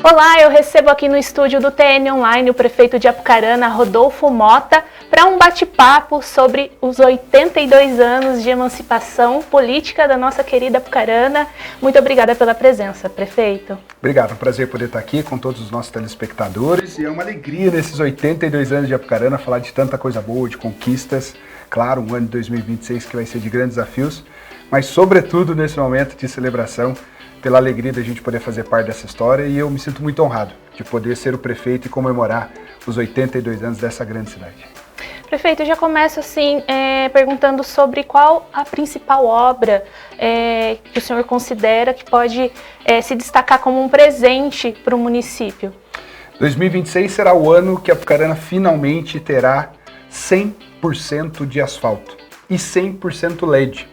Olá, eu recebo aqui no estúdio do TN Online o prefeito de Apucarana, Rodolfo Mota, para um bate-papo sobre os 82 anos de emancipação política da nossa querida Apucarana. Muito obrigada pela presença, prefeito. Obrigado, é um prazer poder estar aqui com todos os nossos telespectadores e é uma alegria nesses 82 anos de Apucarana falar de tanta coisa boa, de conquistas. Claro, um ano de 2026 que vai ser de grandes desafios, mas sobretudo nesse momento de celebração, pela alegria da gente poder fazer parte dessa história, e eu me sinto muito honrado de poder ser o prefeito e comemorar os 82 anos dessa grande cidade. Prefeito, eu já começo assim, perguntando sobre qual a principal obra que o senhor considera que pode se destacar como um presente para o município. 2026 será o ano que Apucarana finalmente terá 100% de asfalto e 100% LED.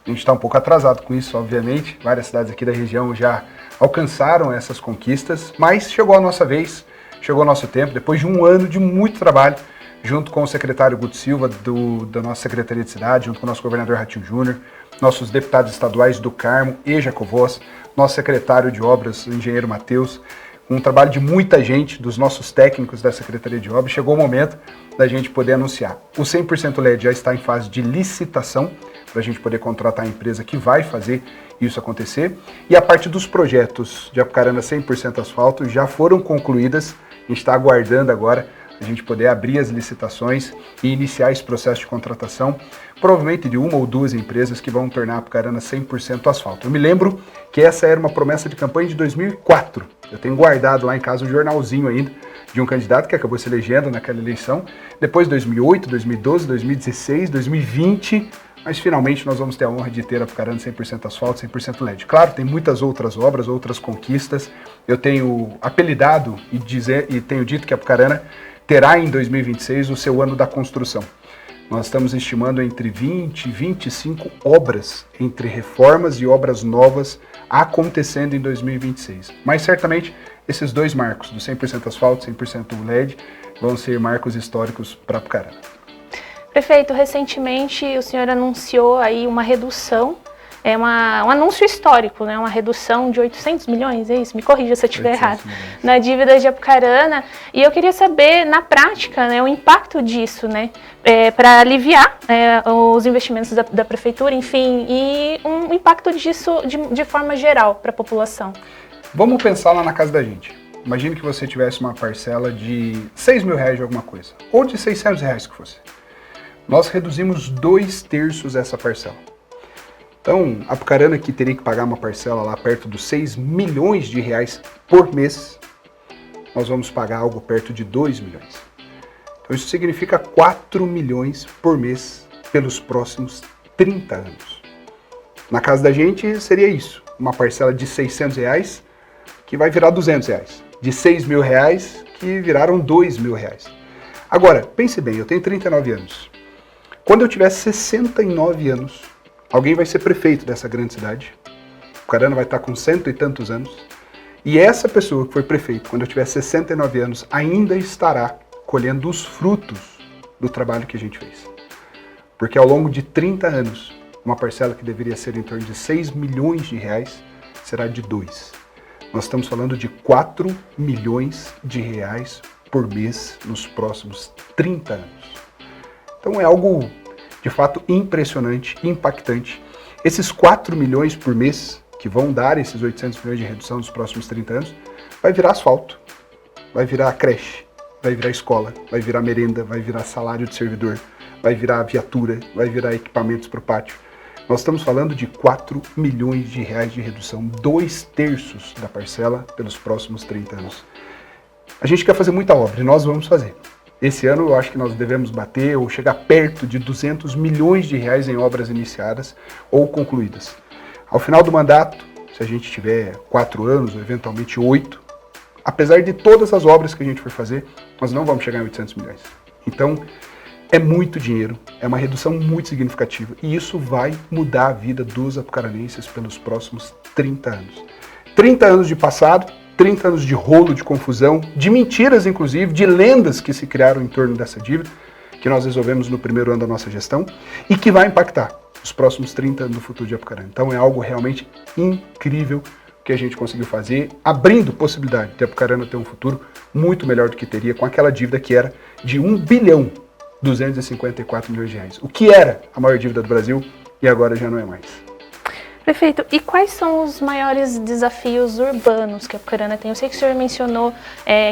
A gente está um pouco atrasado com isso, obviamente. Várias cidades aqui da região já alcançaram essas conquistas, mas chegou a nossa vez, chegou o nosso tempo, depois de um ano de muito trabalho, junto com o secretário Guto Silva, da nossa Secretaria de Cidade, junto com o nosso governador Ratinho Júnior, nossos deputados estaduais do Carmo e Jacovós, nosso secretário de Obras, o engenheiro Matheus, um trabalho de muita gente, dos nossos técnicos da Secretaria de Obras, chegou o momento da gente poder anunciar. O 100% LED já está em fase de licitação, para a gente poder contratar a empresa que vai fazer isso acontecer. E a parte dos projetos de Apucarana 100% asfalto já foram concluídas, a gente está aguardando agora a gente poder abrir as licitações e iniciar esse processo de contratação, provavelmente de uma ou duas empresas que vão tornar a Apucarana 100% asfalto. Eu me lembro que essa era uma promessa de campanha de 2004, eu tenho guardado lá em casa um jornalzinho ainda, de um candidato que acabou se elegendo naquela eleição, depois 2008, 2012, 2016, 2020, mas finalmente nós vamos ter a honra de ter a Apucarana 100% asfalto, 100% LED. Claro, tem muitas outras obras, outras conquistas. Eu tenho apelidado e tenho dito que a Apucarana terá em 2026 o seu ano da construção. Nós estamos estimando entre 20 e 25 obras, entre reformas e obras novas, acontecendo em 2026. Mas certamente esses dois marcos, do 100% asfalto e 100% LED, vão ser marcos históricos para Apucarana. Prefeito, recentemente o senhor anunciou aí uma redução, um anúncio histórico, né? Uma redução de 800 milhões, é isso? Me corrija se eu estiver errado, na dívida de Apucarana. E eu queria saber, na prática, né, o impacto disso, né, para aliviar os investimentos da prefeitura, enfim, e um impacto disso de forma geral para a população. Vamos pensar lá na casa da gente. Imagine que você tivesse uma parcela de R$6.000 de alguma coisa, ou de R$600 que fosse. Nós reduzimos 2/3 essa parcela. Então, a Apucarana que teria que pagar uma parcela lá perto dos R$6 milhões por mês, nós vamos pagar algo perto de R$2 milhões. Então isso significa R$4 milhões por mês pelos próximos 30 anos. Na casa da gente seria isso, uma parcela de R$600 que vai virar R$200, de R$6.000 que viraram R$2.000. Agora, pense bem, eu tenho 39 anos. Quando eu tiver 69 anos, alguém vai ser prefeito dessa grande cidade. O Apucarana vai estar com 100 e tantos anos. E essa pessoa que foi prefeito, quando eu tiver 69 anos, ainda estará colhendo os frutos do trabalho que a gente fez. Porque ao longo de 30 anos, uma parcela que deveria ser em torno de R$6 milhões será de 2. Nós estamos falando de R$4 milhões por mês nos próximos 30 anos. Então é algo de fato impressionante, impactante. Esses R$4 milhões por mês, que vão dar esses 800 milhões de redução nos próximos 30 anos, vai virar asfalto, vai virar creche, vai virar escola, vai virar merenda, vai virar salário de servidor, vai virar viatura, vai virar equipamentos para o pátio. Nós estamos falando de R$4 milhões de redução, 2/3 da parcela pelos próximos 30 anos. A gente quer fazer muita obra e nós vamos fazer. Esse ano eu acho que nós devemos bater ou chegar perto de R$200 milhões em obras iniciadas ou concluídas. Ao final do mandato, se a gente tiver 4 anos ou eventualmente 8, apesar de todas as obras que a gente for fazer, nós não vamos chegar em 800 milhões. Então, é muito dinheiro, é uma redução muito significativa e isso vai mudar a vida dos apucaranenses pelos próximos 30 anos. 30 anos de passado, 30 anos de rolo, de confusão, de mentiras inclusive, de lendas que se criaram em torno dessa dívida, que nós resolvemos no primeiro ano da nossa gestão e que vai impactar. os próximos 30 anos do futuro de Apucarana. Então é algo realmente incrível que a gente conseguiu fazer, abrindo possibilidade de Apucarana ter um futuro muito melhor do que teria com aquela dívida que era de 1.254.000.000 de reais. O que era a maior dívida do Brasil e agora já não é mais. Prefeito, e quais são os maiores desafios urbanos que a Apucarana tem? Eu sei que o senhor mencionou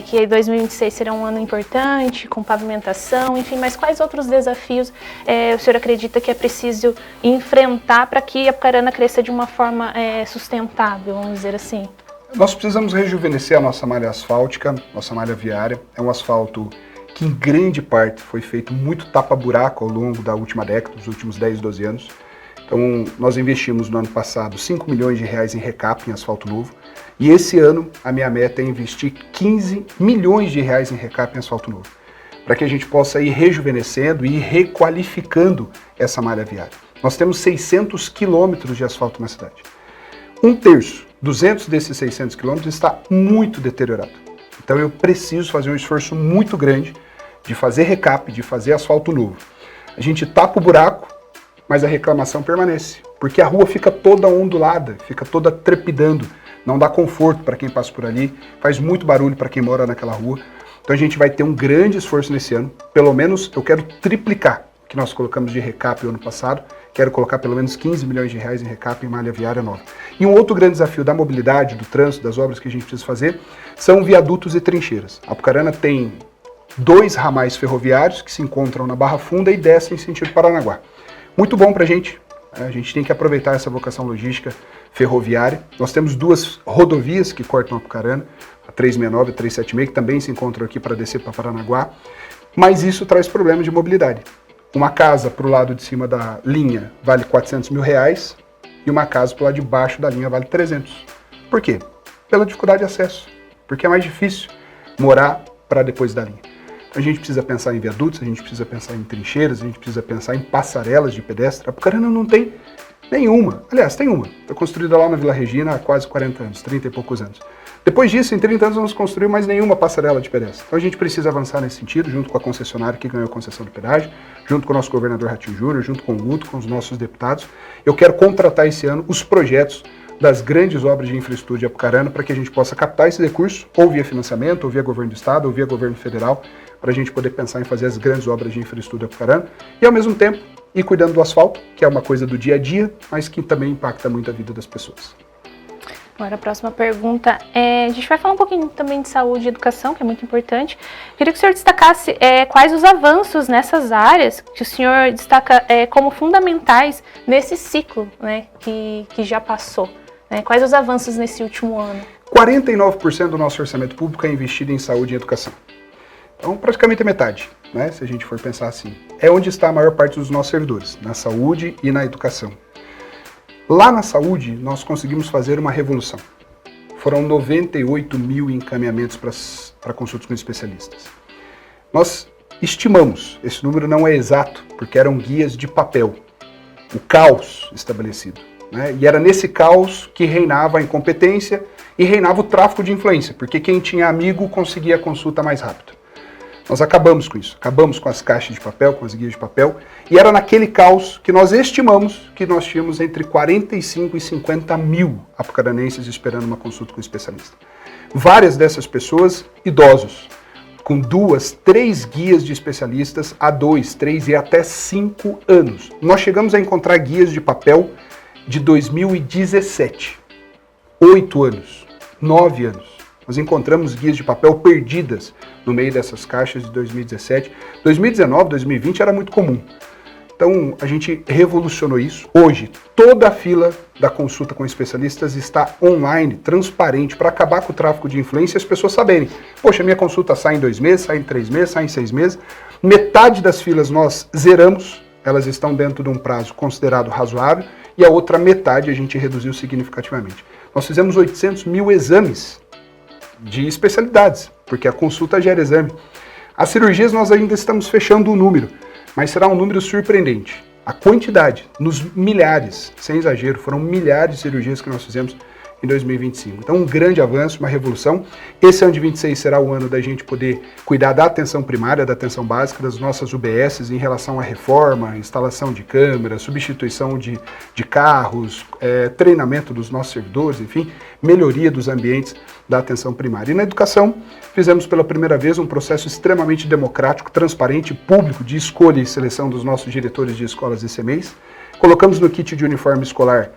que 2026 será um ano importante, com pavimentação, enfim, mas quais outros desafios o senhor acredita que é preciso enfrentar para que a Apucarana cresça de uma forma sustentável, vamos dizer assim? Nós precisamos rejuvenescer a nossa malha asfáltica, nossa malha viária. É um asfalto que em grande parte foi feito muito tapa-buraco ao longo da última década, dos últimos 10, 12 anos. Então, nós investimos no ano passado 5 milhões de reais em recap, em asfalto novo. E esse ano, a minha meta é investir 15 milhões de reais em recap em asfalto novo. Para que a gente possa ir rejuvenescendo e ir requalificando essa malha viária. Nós temos 600 quilômetros de asfalto na cidade. 1/3, 200 desses 600 quilômetros está muito deteriorado. Então, eu preciso fazer um esforço muito grande de fazer recap, de fazer asfalto novo. A gente tapa o buraco, mas a reclamação permanece, porque a rua fica toda ondulada, fica toda trepidando, não dá conforto para quem passa por ali, faz muito barulho para quem mora naquela rua. Então a gente vai ter um grande esforço nesse ano, pelo menos eu quero triplicar o que nós colocamos de recap no ano passado, quero colocar pelo menos 15 milhões de reais em recap em malha viária nova. E um outro grande desafio da mobilidade, do trânsito, das obras que a gente precisa fazer, são viadutos e trincheiras. A Apucarana tem 2 ramais ferroviários que se encontram na Barra Funda e descem em sentido Paranaguá. Muito bom para a gente tem que aproveitar essa vocação logística ferroviária. Nós temos 2 rodovias que cortam a Apucarana, a 369 e a 376, que também se encontram aqui para descer para Paranaguá, mas isso traz problemas de mobilidade. Uma casa para o lado de cima da linha vale 400 mil reais e uma casa para o lado de baixo da linha vale 300. Por quê? Pela dificuldade de acesso, porque é mais difícil morar para depois da linha. A gente precisa pensar em viadutos, a gente precisa pensar em trincheiras, a gente precisa pensar em passarelas de pedestre. A Apucarana não tem nenhuma. Aliás, tem uma. Foi construída lá na Vila Regina há quase 40 anos, 30 e poucos anos. Depois disso, em 30 anos, não se construiu mais nenhuma passarela de pedestre. Então a gente precisa avançar nesse sentido, junto com a concessionária que ganhou a concessão do pedágio, junto com o nosso governador Ratinho Júnior, junto com o Guto, com os nossos deputados. Eu quero contratar esse ano os projetos das grandes obras de infraestrutura de Apucarana para que a gente possa captar esse recurso, ou via financiamento, ou via governo do estado, ou via governo federal, para a gente poder pensar em fazer as grandes obras de infraestrutura de Apucarana e, ao mesmo tempo, ir cuidando do asfalto, que é uma coisa do dia a dia, mas que também impacta muito a vida das pessoas. Agora a próxima pergunta, a gente vai falar um pouquinho também de saúde e educação, que é muito importante. Queria que o senhor destacasse quais os avanços nessas áreas que o senhor destaca como fundamentais nesse ciclo, né, que já passou. Quais os avanços nesse último ano? 49% do nosso orçamento público é investido em saúde e educação. Então, praticamente a metade, né, se a gente for pensar assim. É onde está a maior parte dos nossos servidores, na saúde e na educação. Lá na saúde, nós conseguimos fazer uma revolução. Foram 98 mil encaminhamentos para consultas com especialistas. Nós estimamos, esse número não é exato, porque eram guias de papel, o caos estabelecido. Né? E era nesse caos que reinava a incompetência e reinava o tráfico de influência, porque quem tinha amigo conseguia a consulta mais rápido. Nós acabamos com isso, acabamos com as caixas de papel, com as guias de papel, e era naquele caos que nós estimamos que nós tínhamos entre 45 e 50 mil apucaranenses esperando uma consulta com um especialista. Várias dessas pessoas, idosos, com 2, 3 guias de especialistas há 2, 3 e até 5 anos. Nós chegamos a encontrar guias de papel de 2017, 8 anos, 9 anos. Nós encontramos guias de papel perdidas no meio dessas caixas de 2017. 2019, 2020 era muito comum. Então, a gente revolucionou isso. Hoje, toda a fila da consulta com especialistas está online, transparente, para acabar com o tráfico de influência e as pessoas saberem. Poxa, minha consulta sai em 2 meses, sai em 3 meses, sai em 6 meses. Metade das filas nós zeramos, elas estão dentro de um prazo considerado razoável, e a outra metade a gente reduziu significativamente. Nós fizemos 800 mil exames de especialidades, porque a consulta gera exame. As cirurgias nós ainda estamos fechando o número, mas será um número surpreendente. A quantidade, nos milhares, sem exagero, foram milhares de cirurgias que nós fizemos em 2025. Então, um grande avanço, uma revolução. Esse ano de 26 será o ano da gente poder cuidar da atenção primária, da atenção básica, das nossas UBSs em relação à reforma, instalação de câmeras, substituição de carros, treinamento dos nossos servidores, enfim, melhoria dos ambientes da atenção primária. E na educação, fizemos pela primeira vez um processo extremamente democrático, transparente e público de escolha e seleção dos nossos diretores de escolas e CMEs. Colocamos no kit de uniforme escolar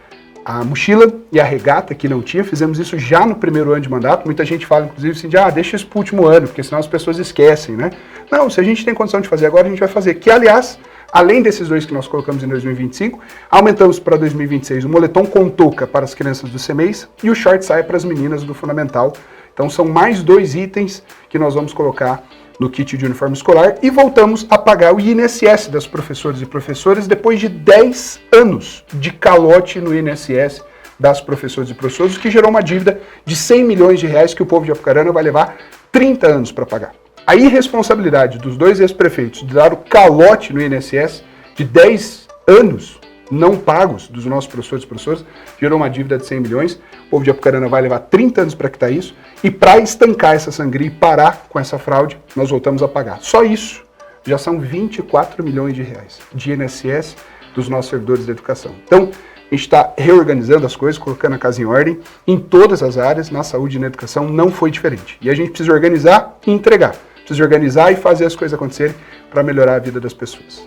a mochila e a regata, que não tinha, fizemos isso já no primeiro ano de mandato. Muita gente fala, inclusive, assim, deixa isso para o último ano, porque senão as pessoas esquecem, né? Não, se a gente tem condição de fazer agora, a gente vai fazer. Que, aliás, além desses dois que nós colocamos em 2025, aumentamos para 2026 o moletom com touca para as crianças do CMEs e o short saia para as meninas do Fundamental. Então são mais 2 itens que nós vamos colocar no kit de uniforme escolar e voltamos a pagar o INSS das professoras e professores depois de 10 anos de calote no INSS das professoras e professores, o que gerou uma dívida de 100 milhões de reais que o povo de Apucarana vai levar 30 anos para pagar. A irresponsabilidade dos 2 ex-prefeitos de dar o calote no INSS de 10 anos não pagos dos nossos professores e professoras gerou uma dívida de 100 milhões. O povo de Apucarana vai levar 30 anos para quitar isso. E para estancar essa sangria e parar com essa fraude, nós voltamos a pagar. Só isso já são 24 milhões de reais de INSS dos nossos servidores da educação. Então, a gente está reorganizando as coisas, colocando a casa em ordem em todas as áreas, na saúde e na educação não foi diferente. E a gente precisa organizar e entregar. Precisa organizar e fazer as coisas acontecerem para melhorar a vida das pessoas.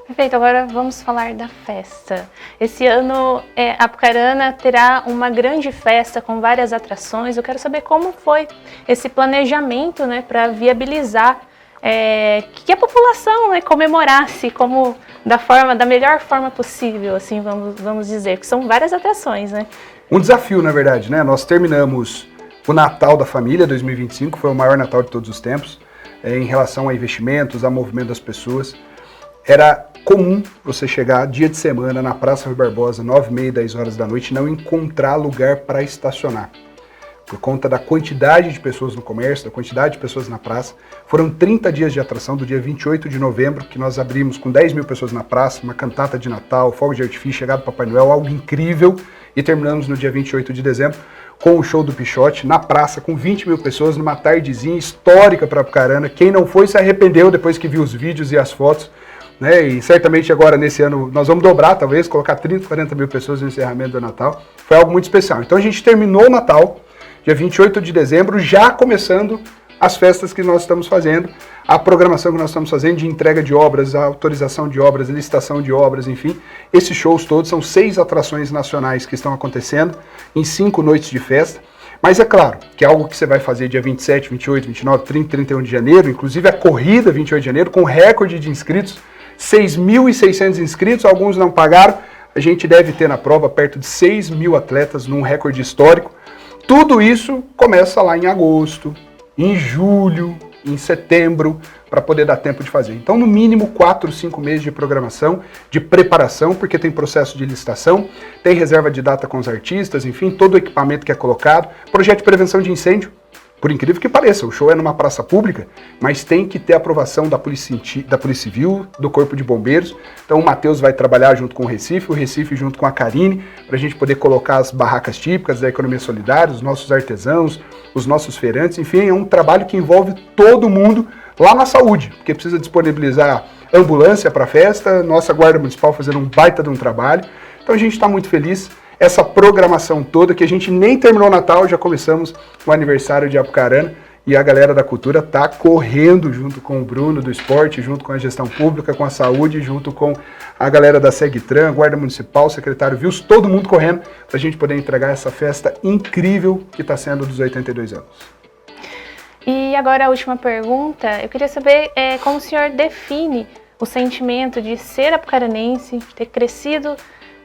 Perfeito, agora vamos falar da festa. Esse ano Apucarana terá uma grande festa com várias atrações. Eu quero saber como foi esse planejamento, né, para viabilizar que a população, né, comemorasse da melhor forma possível, assim, vamos dizer, que são várias atrações, né? Um desafio, na verdade, né? Nós terminamos o Natal da Família 2025, foi o maior Natal de todos os tempos, em relação a investimentos, a movimento das pessoas. Era comum você chegar dia de semana na Praça Rui Barbosa, 9h30, 10 horas da noite, e não encontrar lugar para estacionar. Por conta da quantidade de pessoas no comércio, da quantidade de pessoas na praça. Foram 30 dias de atração, do dia 28 de novembro, que nós abrimos com 10 mil pessoas na praça, uma cantata de Natal, fogo de artifício, chegada do Papai Noel, algo incrível. E terminamos no dia 28 de dezembro com o show do Pichote na praça, com 20 mil pessoas, numa tardezinha histórica para Apucarana. Quem não foi se arrependeu depois que viu os vídeos e as fotos. Né? E certamente agora, nesse ano, nós vamos dobrar, talvez, colocar 30, 40 mil pessoas no encerramento do Natal. Foi algo muito especial. Então a gente terminou o Natal, dia 28 de dezembro, já começando as festas que nós estamos fazendo, a programação que nós estamos fazendo de entrega de obras, a autorização de obras, licitação de obras, enfim. Esses shows todos são 6 atrações nacionais que estão acontecendo em 5 noites de festa. Mas é claro que é algo que você vai fazer dia 27, 28, 29, 30, 31 de janeiro, inclusive a corrida 28 de janeiro, com recorde de inscritos, 6.600 inscritos, alguns não pagaram. A gente deve ter na prova perto de 6 mil atletas num recorde histórico. Tudo isso começa lá em agosto, em julho, em setembro, para poder dar tempo de fazer. Então, no mínimo 4, 5 meses de programação, de preparação, porque tem processo de licitação, tem reserva de data com os artistas, enfim, todo o equipamento que é colocado, projeto de prevenção de incêndio. Por incrível que pareça, o show é numa praça pública, mas tem que ter aprovação da Polícia Civil, do Corpo de Bombeiros. Então o Matheus vai trabalhar junto com o Recife junto com a Karine, para a gente poder colocar as barracas típicas da economia solidária, os nossos artesãos, os nossos feirantes, enfim, é um trabalho que envolve todo mundo lá na saúde, porque precisa disponibilizar ambulância para a festa, nossa Guarda Municipal fazendo um baita de um trabalho. Então a gente está muito feliz. Essa programação toda, que a gente nem terminou o Natal, já começamos o aniversário de Apucarana e a galera da cultura está correndo junto com o Bruno do esporte, junto com a gestão pública, com a saúde, junto com a galera da Segtran, Guarda Municipal, secretário Vils, todo mundo correndo para a gente poder entregar essa festa incrível que está sendo dos 82 anos. E agora a última pergunta, eu queria saber como o senhor define o sentimento de ser apucaranense, de ter crescido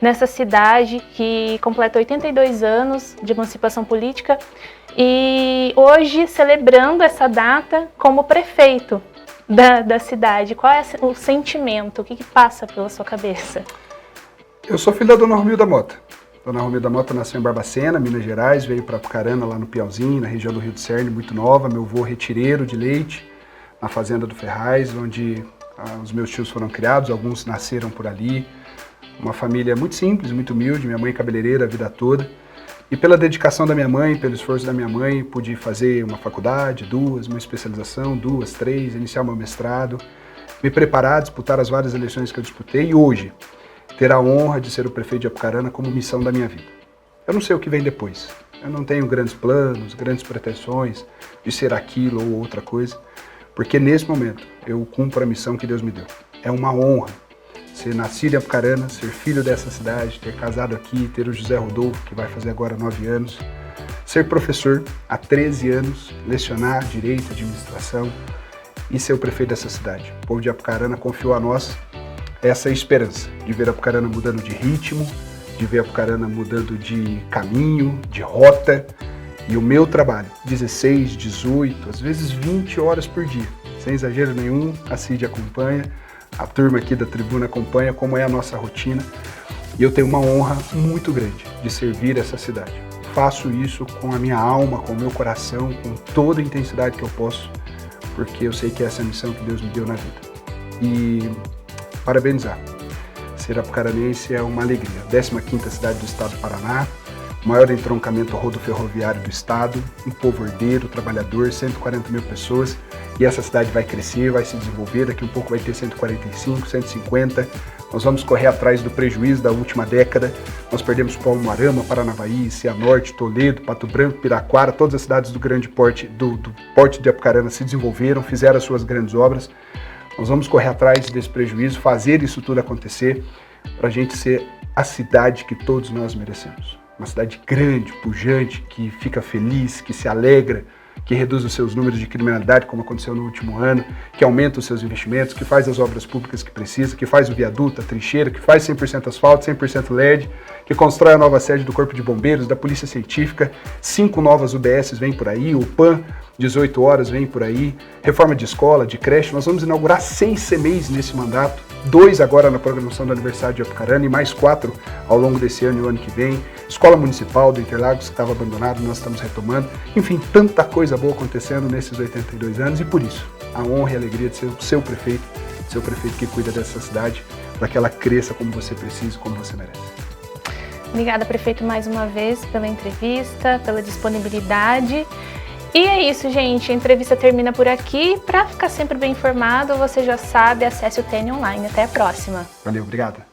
nessa cidade que completa 82 anos de emancipação política e hoje celebrando essa data como prefeito da cidade. Qual é o sentimento? O que passa pela sua cabeça? Eu sou filho da Dona Romilda Mota. Dona Romilda Mota nasceu em Barbacena, Minas Gerais, veio para Apucarana, lá no Piauzinho, na região do Rio do Cerne, muito nova. Meu avô retireiro de leite, na fazenda do Ferraz, onde os meus tios foram criados, alguns nasceram por ali. Uma família muito simples, muito humilde, minha mãe cabeleireira a vida toda. E pela dedicação da minha mãe, pelo esforço da minha mãe, pude fazer uma faculdade, 2, uma especialização, 2, 3, iniciar meu mestrado, me preparar, disputar as várias eleições que eu disputei e hoje ter a honra de ser o prefeito de Apucarana como missão da minha vida. Eu não sei o que vem depois. Eu não tenho grandes planos, grandes pretensões de ser aquilo ou outra coisa, porque nesse momento eu cumpro a missão que Deus me deu. É uma honra ser nascido em Apucarana, ser filho dessa cidade, ter casado aqui, ter o José Rodolfo, que vai fazer agora 9 anos, ser professor há 13 anos, lecionar Direito, Administração e ser o prefeito dessa cidade. O povo de Apucarana confiou a nós essa esperança de ver Apucarana mudando de ritmo, de ver Apucarana mudando de caminho, de rota. E o meu trabalho, 16, 18, às vezes 20 horas por dia, sem exagero nenhum, a CID acompanha, a turma aqui da tribuna acompanha como é a nossa rotina. E eu tenho uma honra muito grande de servir essa cidade. Faço isso com a minha alma, com o meu coração, com toda a intensidade que eu posso, porque eu sei que essa é a missão que Deus me deu na vida. E parabenizar. Ser apucaranense é uma alegria. 15ª cidade do estado do Paraná, maior entroncamento rodoferroviário do estado, um povo ordeiro, trabalhador, 140 mil pessoas, e essa cidade vai crescer, vai se desenvolver, daqui um pouco vai ter 145, 150, nós vamos correr atrás do prejuízo da última década, nós perdemos Palmo-Arama, Paranavaí, Cianorte, Toledo, Pato Branco, Piraquara, todas as cidades do grande porte, do porte de Apucarana se desenvolveram, fizeram as suas grandes obras, nós vamos correr atrás desse prejuízo, fazer isso tudo acontecer, para a gente ser a cidade que todos nós merecemos. Uma cidade grande, pujante, que fica feliz, que se alegra, que reduz os seus números de criminalidade, como aconteceu no último ano, que aumenta os seus investimentos, que faz as obras públicas que precisa, que faz o viaduto, a trincheira, que faz 100% asfalto, 100% LED, que constrói a nova sede do Corpo de Bombeiros, da Polícia Científica, 5 novas UBSs vêm por aí, o PAN, 18 horas vem por aí, reforma de escola, de creche, nós vamos inaugurar 100 CMEIs nesse mandato, 2 agora na programação do aniversário de Apucarana e mais 4 ao longo desse ano e o ano que vem, escola municipal do Interlagos que estava abandonado, nós estamos retomando, enfim, tanta coisa boa acontecendo nesses 82 anos e por isso, a honra e a alegria de ser o seu prefeito que cuida dessa cidade, para que ela cresça como você precisa, como você merece. Obrigada, prefeito, mais uma vez pela entrevista, pela disponibilidade. E é isso, gente. A entrevista termina por aqui. Para ficar sempre bem informado, você já sabe, acesse o TN Online. Até a próxima. Valeu, obrigado.